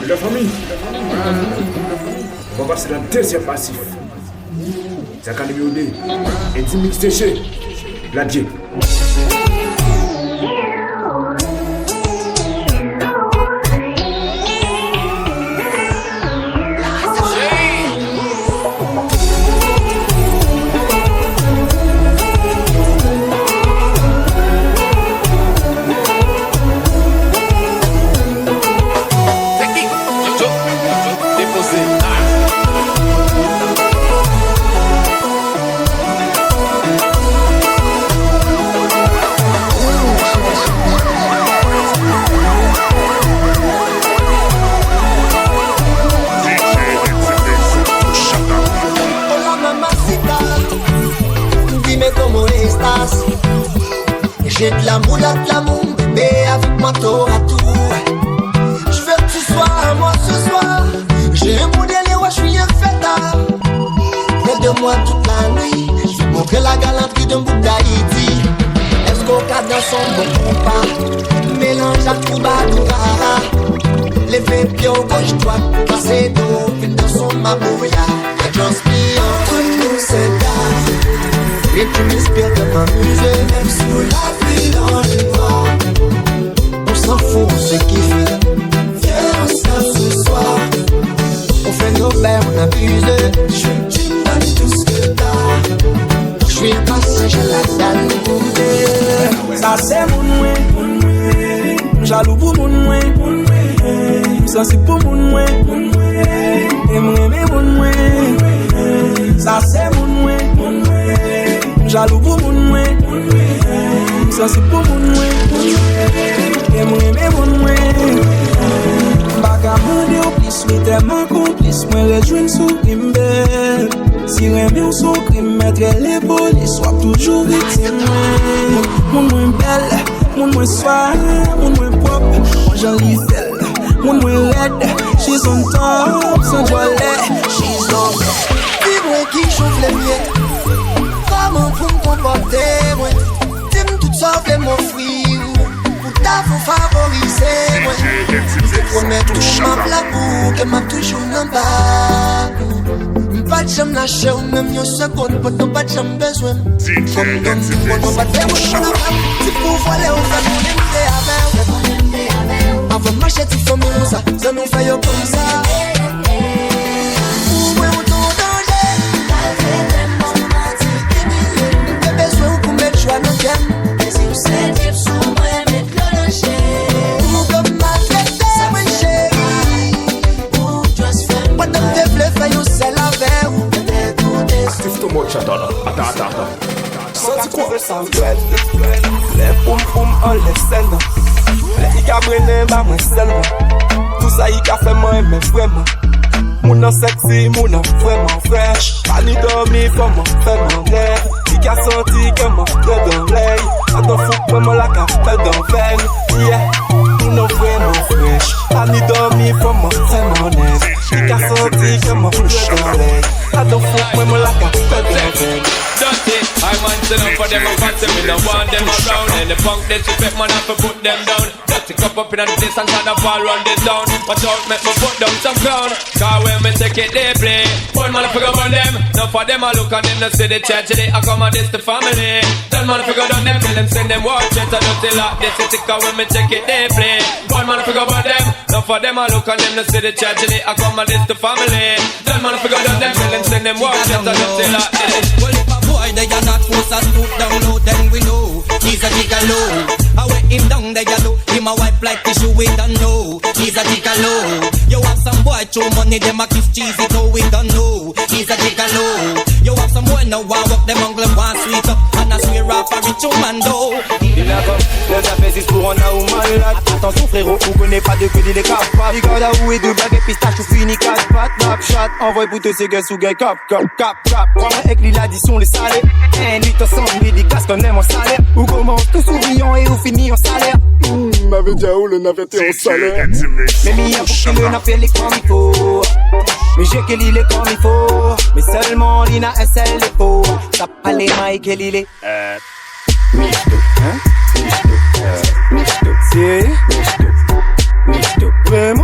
La famille. On va passer dans le deuxième passif. Zaka Edymix DG DG. J'ai de l'amour, bébé, avec moi tour à tour. Je veux que tu sois à moi ce soir. J'ai un modèle et ouais, je suis un fêtard. Près de moi toute la nuit. Je vais montrer la galanterie d'un bout d'Haïti. Est-ce qu'au cas dans son bon compas, mélange à Troubadoura. Levez pied au gauche, droite, passer d'eau, une dans son mabouya. I just be entre nous, c'est là. Et tu m'inspires de m'amuser. Même sous la pluie dans le noir, on s'en fout, on se kiffe. Viens, on se ce soir. On fait nos verres, on abuse. Tu me donnes tout ce que t'as. Je suis un passager à la salle. Ça c'est mon noué, jaloux pour mon noué. Ça c'est pour mon noué. Et moi, mais mon noué. Ça c'est mon noué. Jaloux pour mon noué. Ça c'est pour mon noué. Et moi mais mon noué. Baga monde au plus, mais tellement complice. Moi rejoins sous crime belle. Si remets au sous crime, mettre les polices. Soit toujours victime. Mon noué belle, mon noué soir, mon noué propre. Moi j'en lis belle, mon noué red. She's on top, sans toilette. She's on top. Dis-moi qui chauffe les miettes. Comment pour me comporter, moi? Dis-moi tout ça, fais-moi fruit. Pour ta faut favoriser, moi. Je te promets tout ma blabou, que m'a toujours n'en bas. Pas de jamais lâcher, ou même une seconde, pas de jamais besoin. Comme dans le monde, on va te faire mon chemin. Si pour voler, on va nous l'aimer avec. Avant de marcher, tu fais mon ça nous fait comme ça. Pour moi, on t'en danger. Mais si vous êtes sous moi, mettre le lâcher. Ou comme ma traité, mon chéri. Ou just faire pas de te faire, you c'est la verre. Ou peut-être Steve too much, attends. Senti quoi ça duel. Les poum poum on les scènes. Les cabrene ba moi seulement. Tout ça y a fait moi mais vraiment. Mon an sexy, mon an vraiment fresh. Pas ni dormi, comment faire mon rêve. Il a senti que mon frère dans l'œil. Ça t'en fout vraiment la carte dans veine. Yeah, mon an vraiment fresh. Pas ni dormi, comment faire mon rêve. Il a senti que mon frère dans l'œil. Ça t'en fout vraiment la carte dans veine. Dirty, I man stand up for them and pass them. We don't want them around. And the punk disrespect man have to put them down. Dirty cup up in the distance and the ball run this down. Watch out, make me put down some crown. Cause when me take it, they play. One man figure on them. Now for them I look and them no see the church. They I come and this the family. Then man figure on them. Tell them send them watch it. I don't tell like this. It's cause when me take it, they play. One man figure on them. Now for them I look and them no see the church. They I come and this the family. Then man figure on them. Tell them send them watch it. I don't tell like this. Boy, they are not forced to stoop down low, then we know he's a gigolo. I wear him down, they are low. Him a wipe like tissue, we don't know he's a gigolo. You have some boy throw money, them a kiss cheesy, so we don't know he's a gigolo. You have some boy now walk them angle one sweet up, and I swear off a rich man though. Il a comme les affaires, c'est pour un ou malade. Attention frérot, on connaît pas de que des capables. Il garde à où et de blagues et pistache ou fini 4 pattes. Snapchat, envoie pour tous ces gars sous gars, cap. Prends-moi avec l'addition, les salés. Un 8 ensemble, mais des casques, on aime en salaire. Ou commence tout souriant et ou finit en salaire. M'avait dit où le navette en salaire. Mais mia pour qu'il le n'a fait les comme il faut. Mais j'ai que l'île comme il faut. Mais seulement l'ina SL les faux. T'as pas les mailles que l'île est. Misto, hein? Misto, c'est Misto, vraiment.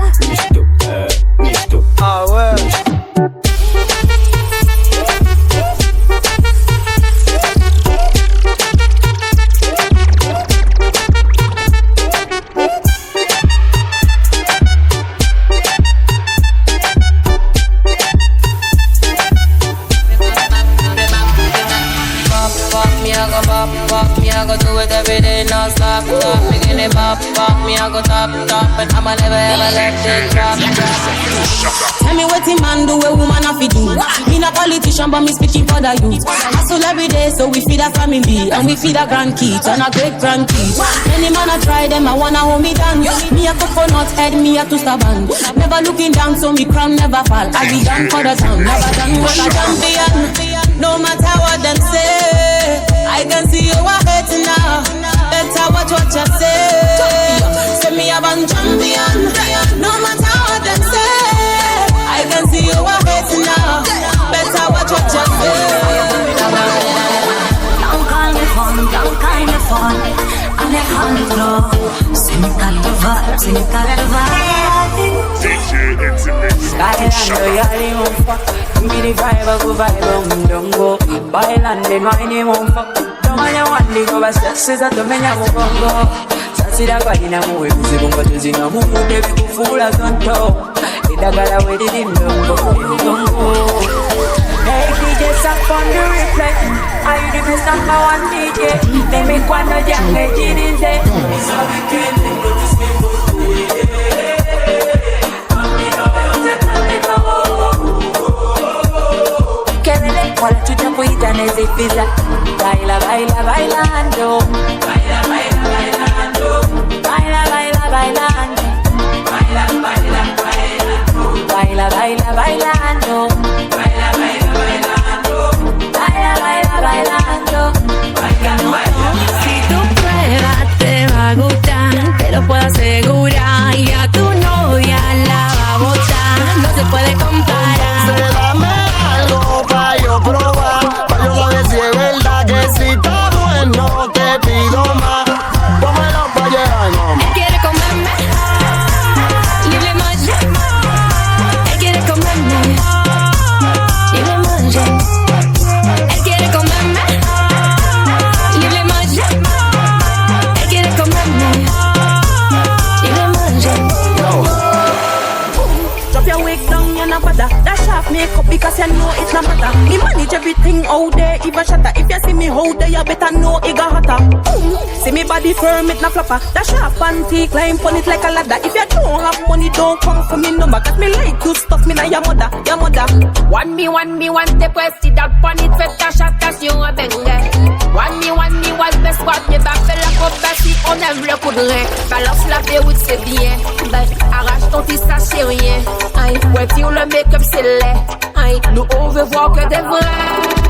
I'ma never ever let it drop. Tell me what a man do, a woman have to do. Me not politician, but me speaking for the youth. Hustle every day, so we feed a family and we feed a grandkids and a great grandkids. Any man I try them, I wanna hold me down. Me a coconut head, me a twister band. Never looking down, so me crown never fall. I be done for the town, never done what I champion. No matter what them say, I can see you are hurting now. Better watch what you say. Say me a band champion. No matter what them say, I can see you are hurting now. Better watch what you say. Don't call me phone, don't call me phone. I'm on the floor. Sing it got the vibe, sing it got the vibe. DJ Edymix Bailando ya le monfa, give me the vibe, don't go. Bailando no hay ni monfa, don't vaya one go, but se sa to me llamo bongo. Sasi da guayina muwe, se bongo te zina mu, te vi kufula tonto. Ida gala we di dimdongo. Hey DJ, stop on the replay. Are you the best number one DJ? Let me cuando ya me dice. Que dele con la chucha puita necesita. Baila, baila, bailando. Baila, baila, bailando. Baila, baila, bailando. Baila, baila, bailando. Baila, baila, bailando. Baila, baila, bailando. Baila, baila, bailando. Baila, baila. Si tú pruebas te va a gustar, te lo puedo asegurar. Y a tu novia la va a botar, no se puede comparar. Dame algo pa' yo probar, pa' yo saber si es verdad que si está bueno te pido más. Pómelo pa' llegar, mamá. Él quiere comerme, libre magia. Él quiere comerme, libre magia. Él quiere comerme, libre magia. Él quiere comerme, libre magia. Drop your wig down, you're not bother. Dash off makeup because you know it's not matter. Me manage everything out there, even shatter. If you see me out there, you better know it got hotter. See me body firm, it not flapper. Dash off panty, climb on it like a ladder. If you don't have money, don't come for me number. Cause me like you stuff me na your mother, your mother. One me, one te puedes tirar pan it, fais ta chatation à bengue. One me, one best squad, me va faire la copain si on aime le coup de rein. Balance la verrouille, c'est bien. Ben, arrache ton tissage, c'est rien. Aïe, ouais, tire le make-up, c'est laid. Aïe, nous on veut voir que des vrais.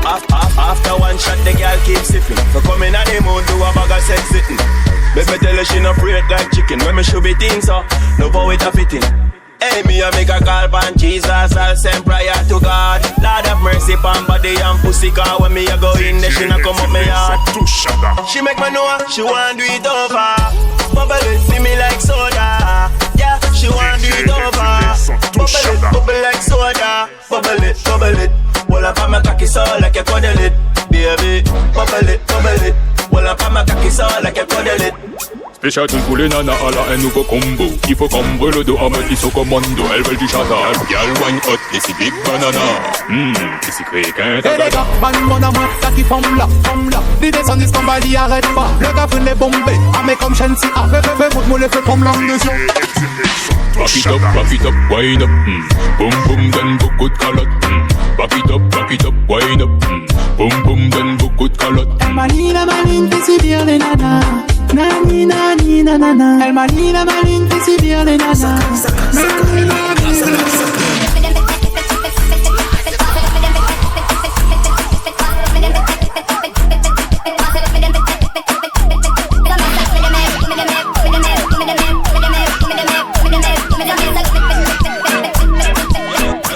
After one shot, the girl keeps sipping. So come in at the mood, do a bag of sex sitting. Baby tell her she no afraid like chicken. When me shove it in, so no power it a fitting. Hey, me a make a call pan Jesus, I'll send prayer to God. Lord have mercy pan body and pussy, cause when me a go in there, she no come up me heart. She make me know she want do it over. Bubble it, see me like soda. Yeah, she want do it over. Bubble like soda. Bubble it. Well, up on my cocky so like a cuddle it. Baby, bubble it. Well, up on my cocky so like a cuddle it. Spécial pour les nanas à la un nouveau combo. Il faut cambre le dos à mettre ils sont commando. Elles veulent du chantage. Girl wine hot, et c'est big banana. Et c'est créé qu'un Et les gars, man mon amour, ça qui forme là. L'idée s'en dit qu'on va dire arrête pas. Le gars veut les bomber, ah mais comme Shensi. Ah fais le feu comme l'ambition. Back it up, wine up. Boom boom, donne beaucoup de calottes. Back it up, wine up. Boom boom, donne beaucoup de calottes. Elle m'a dit la maline, fais si bien les nanas. Nani nani nanana. Elle m'a dit la maline, fais si bien les nanas.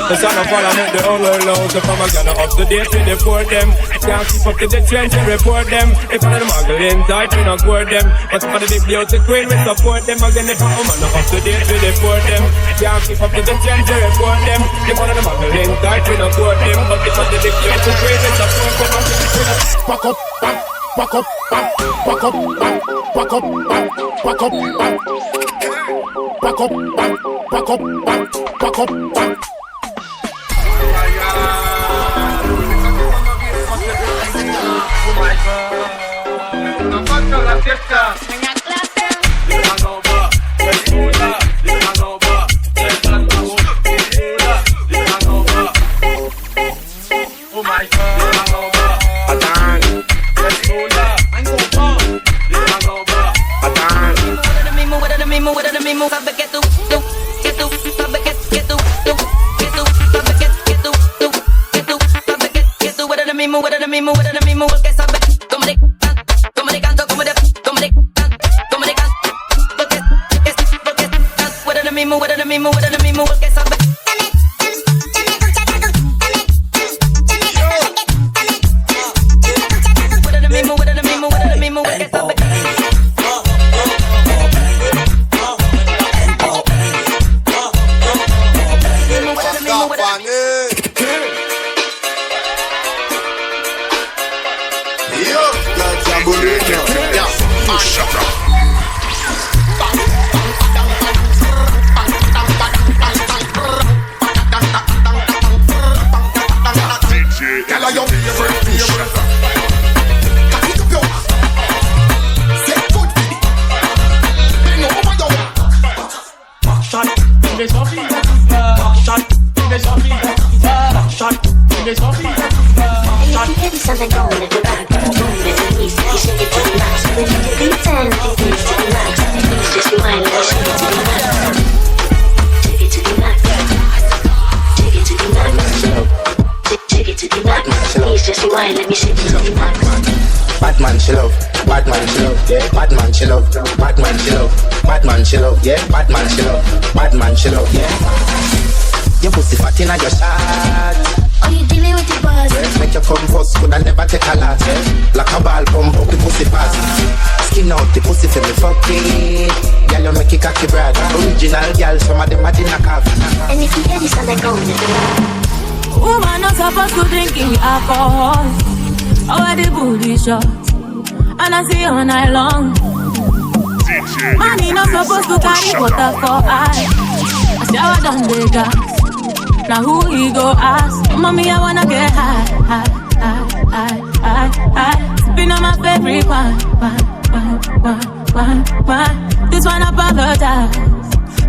The son of all I make the whole world loud. The farmer gather up to date with the poor them. Can't keep up to the trends and report them. If I the muggling tight, we not court them. But for the big beauty queen, we support them. Again, if a woman not up to date with the poor them. Can't keep up to the trends and report them. If I the muggling tight, we not court them. But if for the big beauty queen, we support them. Pack up, pack up, pack up, pack up, pack up, pack up, pack up, pack up, pack up. La fiesta. mismo, porque sabe cómo le canto, como le canto, porque lo mismo, porque sabe. Batman, she love, yeah. Batman, she love, yeah. Batman, she love, yeah. Your pussy fat inna your shot. Are you dealing with the boss? Yes, make your come first, coulda never take a lot. Yes, like a ball pump up the pussy fast. Skin out the pussy for me fuck it. Girl, you make it cocky brad. Original girl, some of them a dinner calf. And if you hear this, I'm like, go with it. Woman not supposed to drinking alcohol. Oh, the booty shot, and I see all night long. Man, he not supposed to carry water for eyes. I shower down the gas. Now who he go ask? Mommy, I wanna get high. Spin on my favorite wine. This one I apologize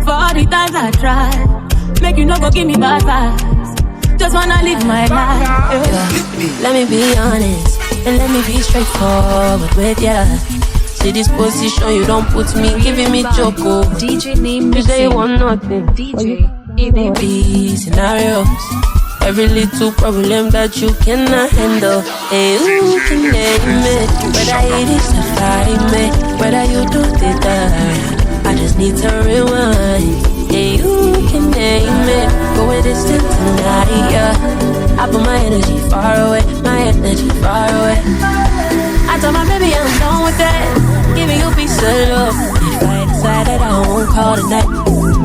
for all the times I tried. Make you no go give me bad vibes. Just wanna live my life. Let me be honest and let me be straightforward with ya. See this position, you don't put me, giving me choco. DJ name you say you want nothing. DJ These scenarios, every little problem that you cannot handle. Hey, who can name it? Whether it is to fight me, whether you do the die, I just need to rewind. Hey, you can name it. Go a distance tonight, yeah. I put my energy far away, I told my baby I'm done with that, giving you peace of love. If I decide that I won't call tonight,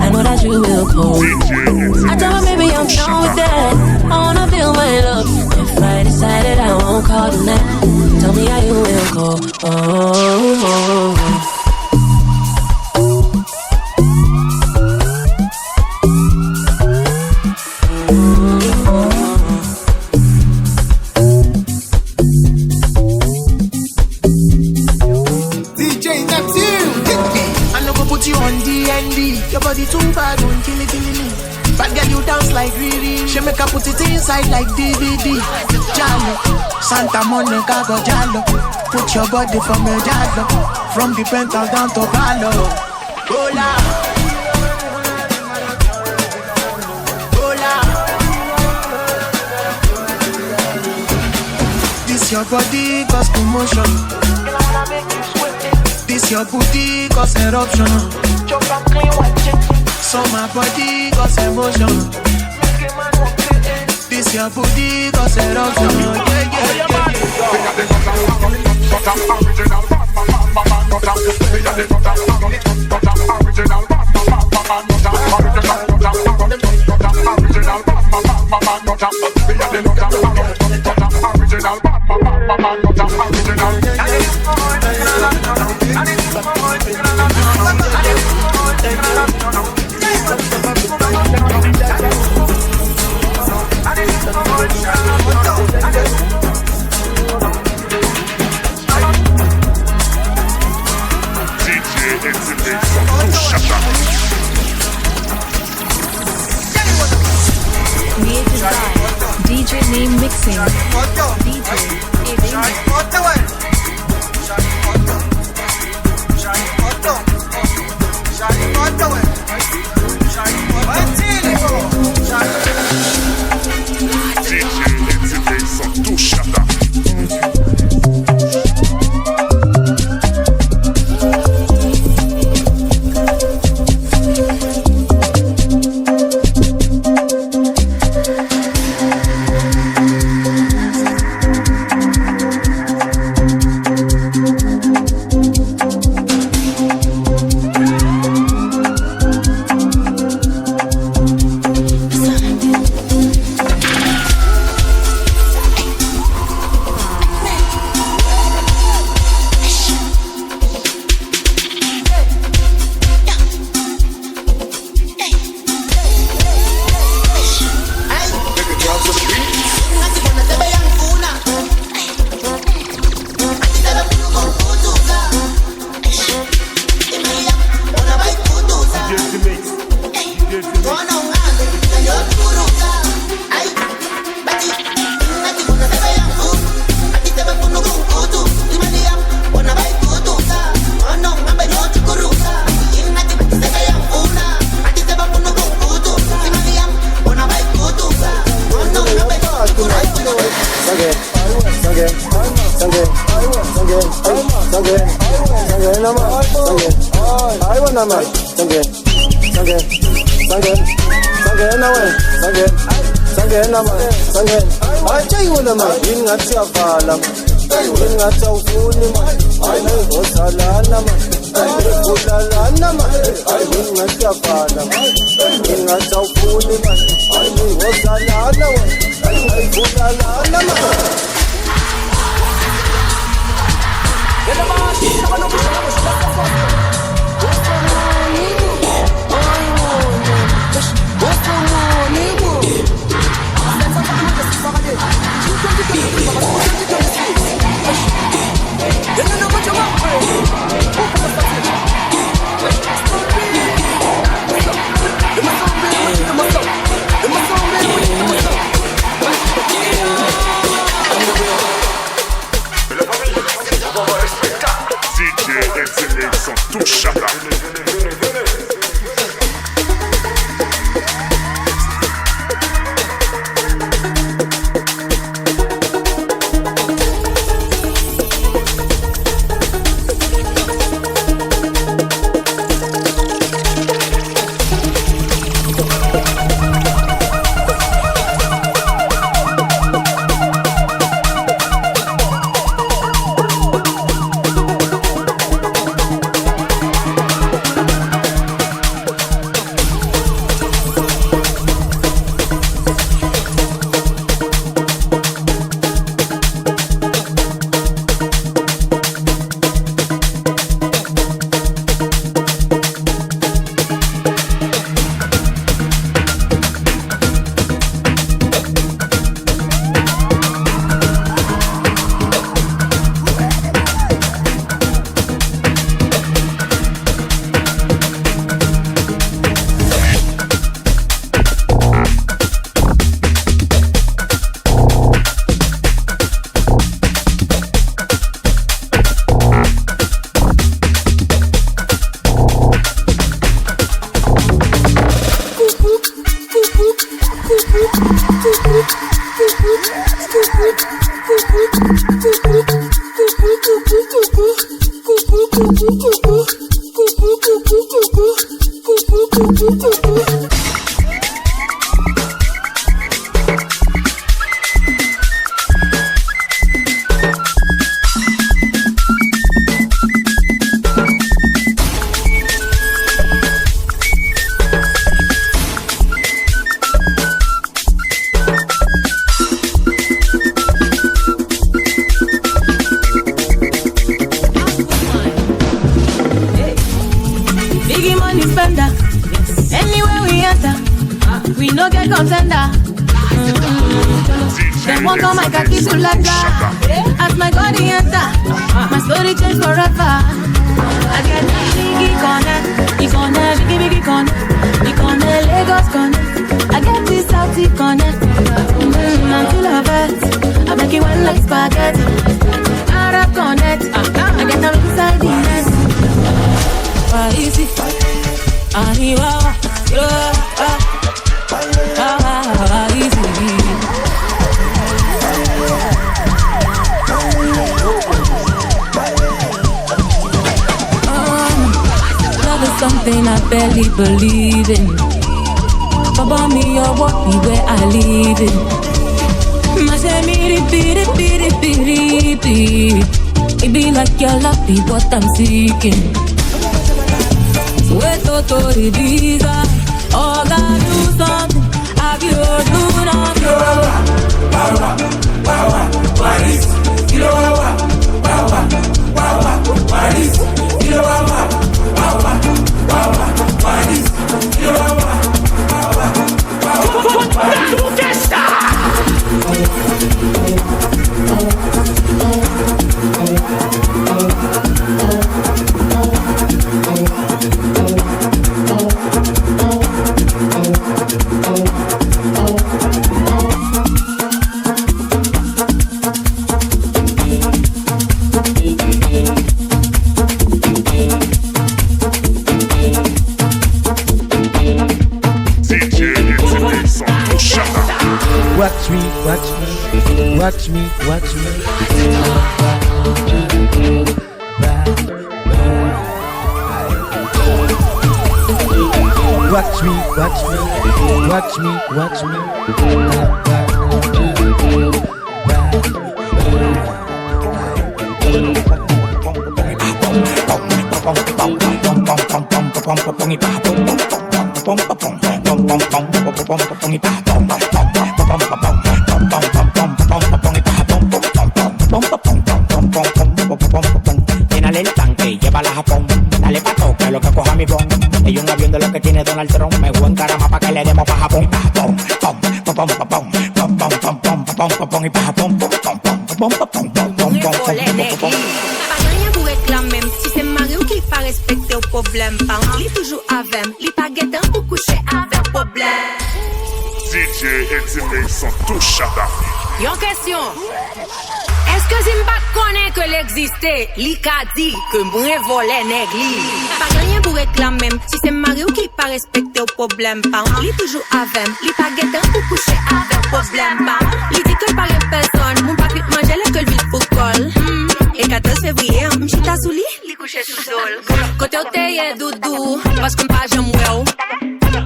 I know that you will call. I told my baby I'm done with that, I wanna feel my love. If I decide that I won't call tonight, tell me how you will call. Your body too bad, don't kill it. Bad girl, you dance like Riri. She make her put it inside like DVD. Jalo, Santa Monica go Jalo. Put your body from a Jalo. From the penthouse down to Palo. Hola. This your body cause commotion. This your booty cause eruption. So my body cause emotion. This your booty cause eruption. Created by DJ name mixing. DJ DJ Edymix sont tous chata. Something I barely believe in. Baba me, you walk me where I live in. I say me, it be like your love be what I'm seeking. So wait to the visa, oh God do something. Have you do nothing? What is? You know what is? You know what? Watch me, watch me, watch me, watch me. Watch me, watch me, watch me, watch me. Llénale el tanque, llévala a Japón. Dale pa' toque lo que coja mi bon. Hay un avión de lo que tiene Donald Trump. Me voy en caramba pa' que le demos pa' Japón. Pom, pom, pom, pom, pom, pom, pom, pom, pom, pom, pom, pom, pom, y pa' Japón. Pom, pom, pom, pom, pom, pom, pom, pom, pom, pom. Pas rien pour réclamer. Si c'est Mario qui pas respecté au problème. Par contre, il toujours avec. Il pas guettant pour coucher avec problème. DJ Edymix sont tous chata. Yon question. Est-ce que Zimba connaît que l'existait? Li ka dit que m're volé négli. Pas rien pour réclamer. Si c'est Mario qui pas respecté au problème. Par contre, il toujours avec. Il pas guettant pour coucher avec problème. Il dit que par personne. Mon papi manger le que le vide pour col. Et 14 février, m'chita sous lit. Li couché sous sol. Côté au teye doudou. Parce qu'on pas j'aime well.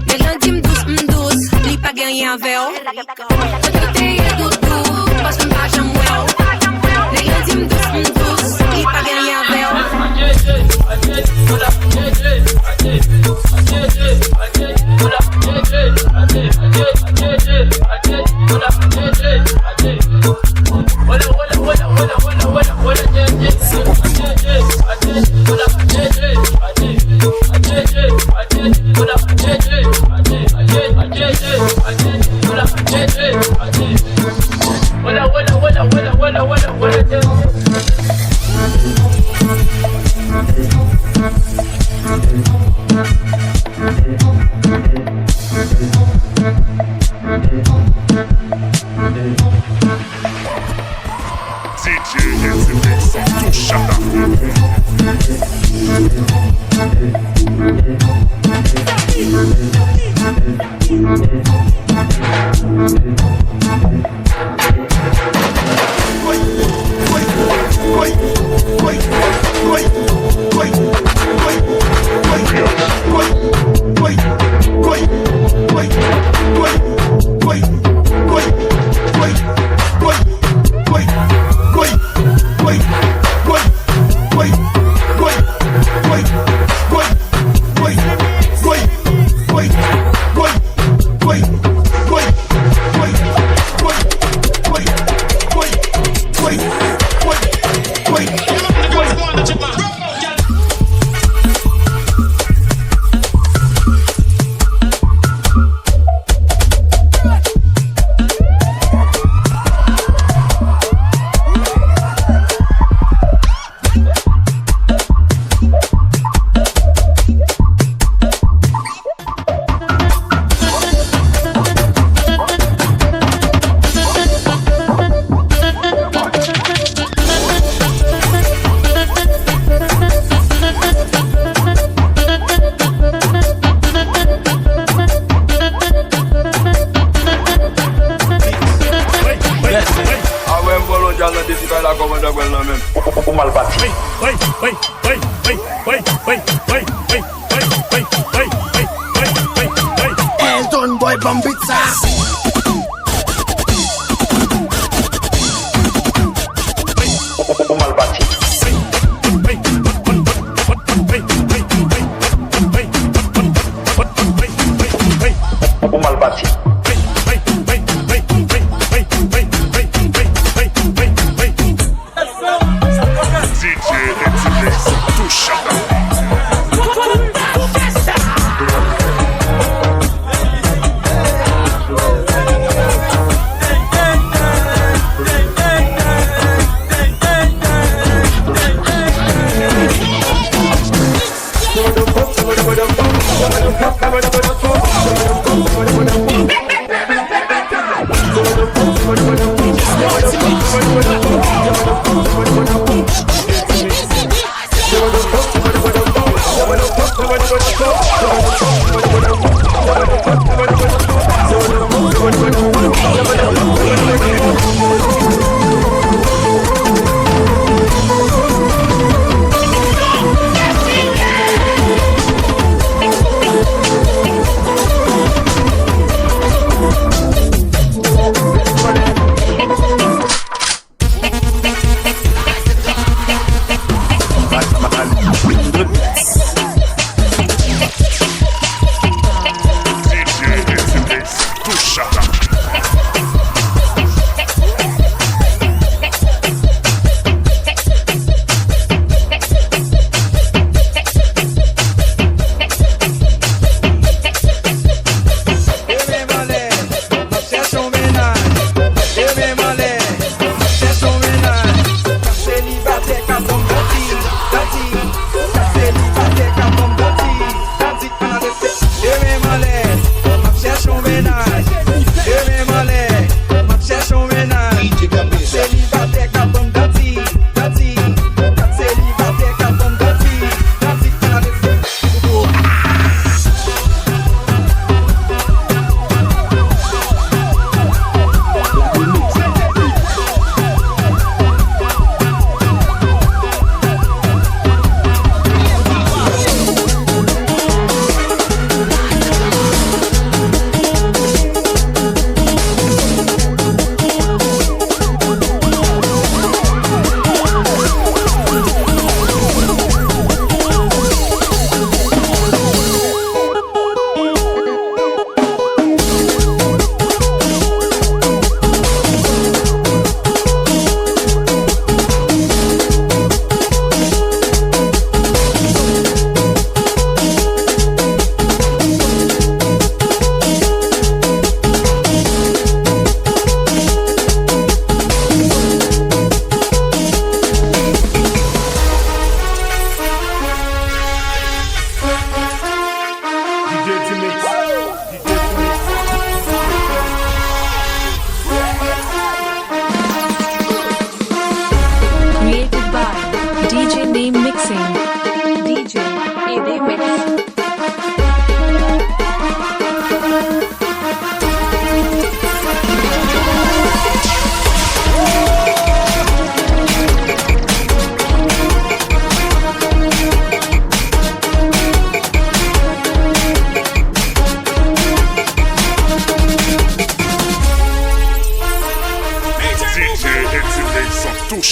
Les lundi m'douce. Li pas gagné un verre. Côté au teye doudou. Parce qu'on pas j'aime well. Les lundi m'douce. Li pas gagné un verre. Elton boy Bambitza.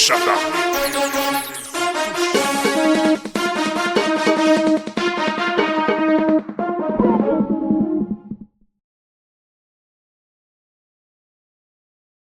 shut up.